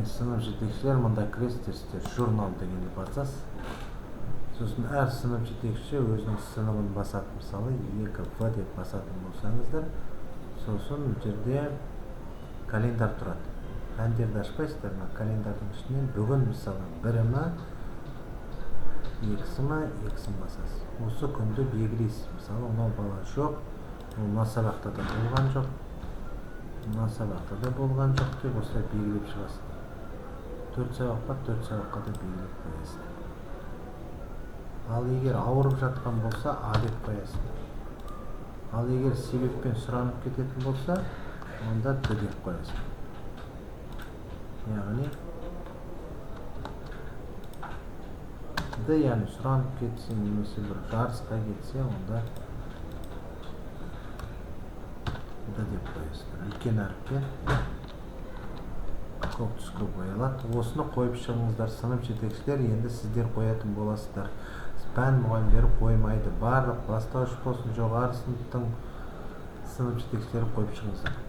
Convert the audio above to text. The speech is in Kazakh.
Сынып жетекшілер мында кіресіздер, журнал дегенді басасыз. Сосын әр сынып жетекші өзінің сыныбын басатын, мысалы 2В деп басатын болсаңыздар, сосын жерде календар тұрады. Пәндерді ашпайсыздар ма, календардың ішінен бүгін мысалы 1-і ма, 2-сі ма, 2-сін басасыз. Осы күнді белгілейсіз. Мысалы, мынау бала жоқ, ол мына сабақта да болған жоқ, мына сабақта да болған жоқ деп осылай белгілеп шығасыз. 4 сабақ бар, 4 сабаққа да белгілеп қоясыз. Ал егер ауырып жатқан болса, А деп қоясыз. Ал егер себеппен сұранып кететін болса, онда Д деп қоясыз. Яғни Д, яғни сұранып кетсе, немесе бір жарысқа кетсе, онда Д деп қоясыз. Үлкен әріппен көк түске боялады. Осыны қойып шығыңыздар, сынып жетекшілер, енді сіздер қоятын боласыздар. Пән мұғалімдері қоймайды. Барлық бастауыш болсын, жоғары сыныптың сынып жетекшілері қойып шығыңыздар.